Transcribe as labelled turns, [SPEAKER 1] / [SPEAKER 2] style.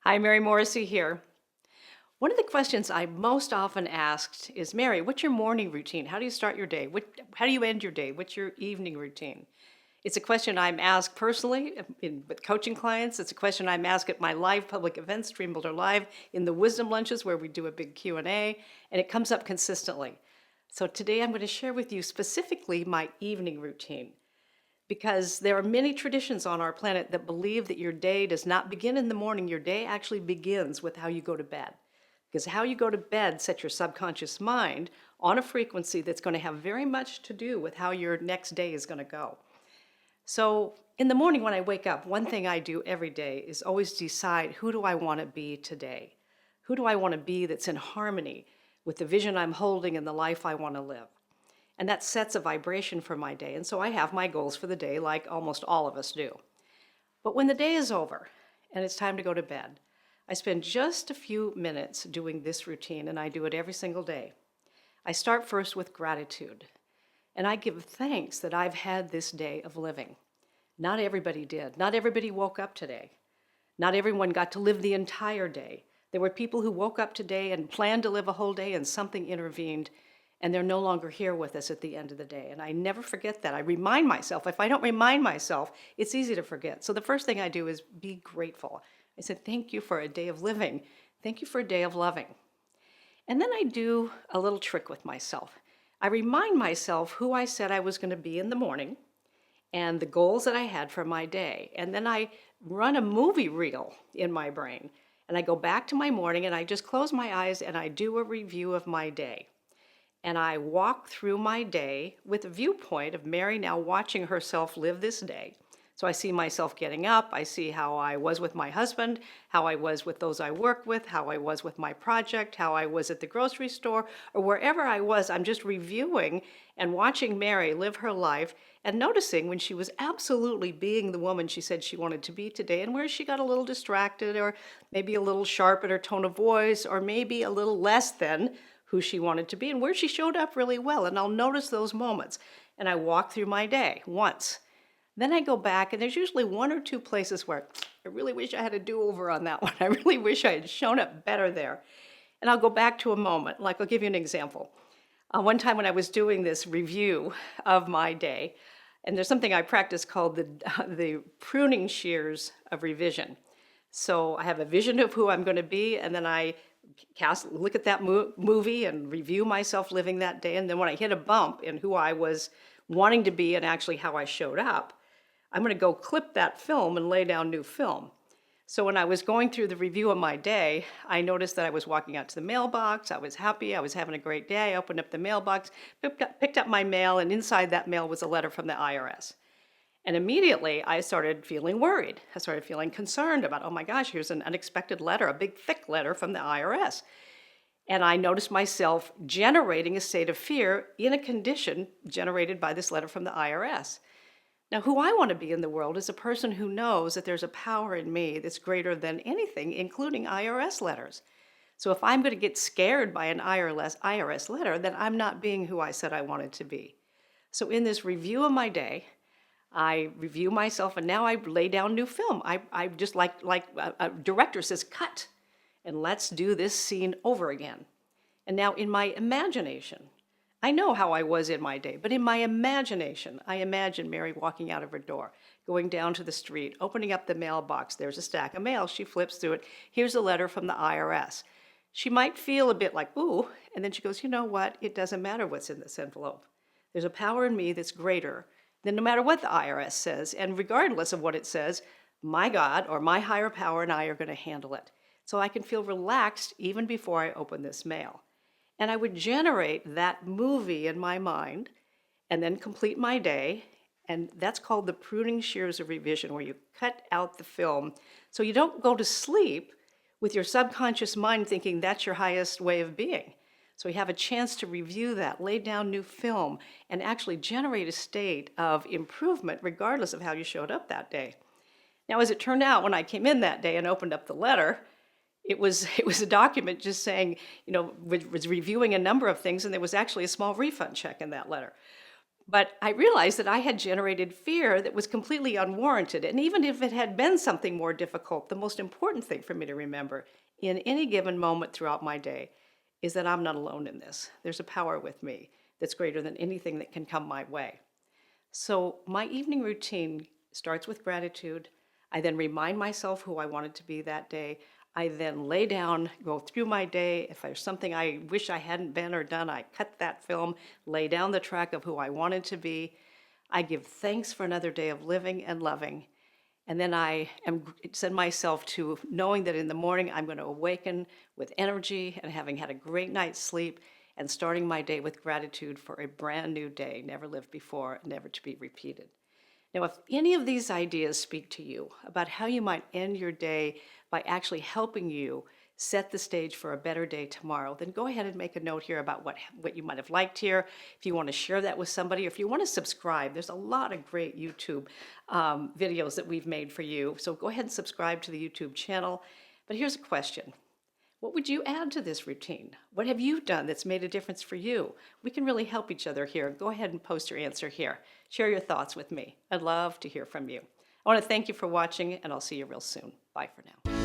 [SPEAKER 1] Hi, Mary Morrissey here. One of the questions I'm most often asked is, Mary, what's your morning routine? How do you start your day? How do you end your day? What's your evening routine? It's a question I'm asked personally with coaching clients. It's a question I'm asked at my live public events, Dream Builder Live, in the Wisdom Lunches where we do a big Q&A, and it comes up consistently. So today I'm going to share with you specifically my evening routine, because there are many traditions on our planet that believe that your day does not begin in the morning. Your day actually begins with how you go to bed. Because how you go to bed sets your subconscious mind on a frequency that's going to have very much to do with how your next day is going to go. So in the morning when I wake up, one thing I do every day is always decide, who do I want to be today? Who do I want to be that's in harmony with the vision I'm holding and the life I want to live? And that sets a vibration for my day. And so I have my goals for the day like almost all of us do. But when the day is over and it's time to go to bed, I spend just a few minutes doing this routine, and I do it every single day. I start first with gratitude, and I give thanks that I've had this day of living. Not everybody did. Not everybody woke up today. Not everyone got to live the entire day. There were people who woke up today and planned to live a whole day, and something intervened, and they're no longer here with us at the end of the day. And I never forget that. I remind myself. If I don't remind myself, it's easy to forget. So the first thing I do is be grateful. I said, thank you for a day of living. Thank you for a day of loving. And then I do a little trick with myself. I remind myself who I said I was going to be in the morning and the goals that I had for my day. And then I run a movie reel in my brain. And I go back to my morning and I just close my eyes and I do a review of my day. And I walk through my day with a viewpoint of Mary now watching herself live this day. So I see myself getting up, I see how I was with my husband, how I was with those I work with, how I was with my project, how I was at the grocery store, or wherever I was. I'm just reviewing and watching Mary live her life and noticing when she was absolutely being the woman she said she wanted to be today, and where she got a little distracted, or maybe a little sharp in her tone of voice, or maybe a little less than who she wanted to be, and where she showed up really well. And I'll notice those moments. And I walk through my day once. Then I go back, and there's usually one or two places where I really wish I had a do-over on that one. I really wish I had shown up better there. And I'll go back to a moment. Like, I'll give you an example. One time when I was doing this review of my day, and there's something I practice called the pruning shears of revision. So I have a vision of who I'm going to be, and then I look at that movie and review myself living that day. And then when I hit a bump in who I was wanting to be and actually how I showed up, I'm going to go clip that film and lay down new film. So when I was going through the review of my day, I noticed that I was walking out to the mailbox. I was happy. I was having a great day. I opened up the mailbox, picked up my mail, and inside that mail was a letter from the IRS. And immediately I started feeling worried. I started feeling concerned about, oh my gosh, here's an unexpected letter, a big thick letter from the IRS. And I noticed myself generating a state of fear in a condition generated by this letter from the IRS. Now, who I want to be in the world is a person who knows that there's a power in me that's greater than anything, including IRS letters. So if I'm going to get scared by an IRS letter, then I'm not being who I said I wanted to be. So in this review of my day, I review myself, and now I lay down new film. I just like a director says, cut, and let's do this scene over again. And now in my imagination, I know how I was in my day, but in my imagination, I imagine Mary walking out of her door, going down to the street, opening up the mailbox. There's a stack of mail. She flips through it. Here's a letter from the IRS. She might feel a bit like, ooh, and then she goes, you know what? It doesn't matter what's in this envelope. There's a power in me that's greater than no matter what the IRS says. And regardless of what it says, my God or my higher power and I are going to handle it. So I can feel relaxed even before I open this mail. And I would generate that movie in my mind and then complete my day. And that's called the pruning shears of revision, where you cut out the film. So you don't go to sleep with your subconscious mind thinking that's your highest way of being. So you have a chance to review that, lay down new film, and actually generate a state of improvement regardless of how you showed up that day. Now, as it turned out, when I came in that day and opened up the letter, it was a document just saying, was reviewing a number of things, and there was actually a small refund check in that letter. But I realized that I had generated fear that was completely unwarranted. And even if it had been something more difficult, the most important thing for me to remember in any given moment throughout my day is that I'm not alone in this. There's a power with me that's greater than anything that can come my way. So my evening routine starts with gratitude. I then remind myself who I wanted to be that day. I then lay down, go through my day. If there's something I wish I hadn't been or done, I cut that film, lay down the track of who I wanted to be. I give thanks for another day of living and loving. And then send myself to knowing that in the morning I'm going to awaken with energy and having had a great night's sleep and starting my day with gratitude for a brand new day, never lived before, never to be repeated. Now, if any of these ideas speak to you about how you might end your day by actually helping you set the stage for a better day tomorrow, then go ahead and make a note here about what you might have liked here. If you want to share that with somebody, or if you want to subscribe, there's a lot of great YouTube videos that we've made for you. So go ahead and subscribe to the YouTube channel. But here's a question. What would you add to this routine? What have you done that's made a difference for you? We can really help each other here. Go ahead and post your answer here. Share your thoughts with me. I'd love to hear from you. I want to thank you for watching, and I'll see you real soon. Bye for now.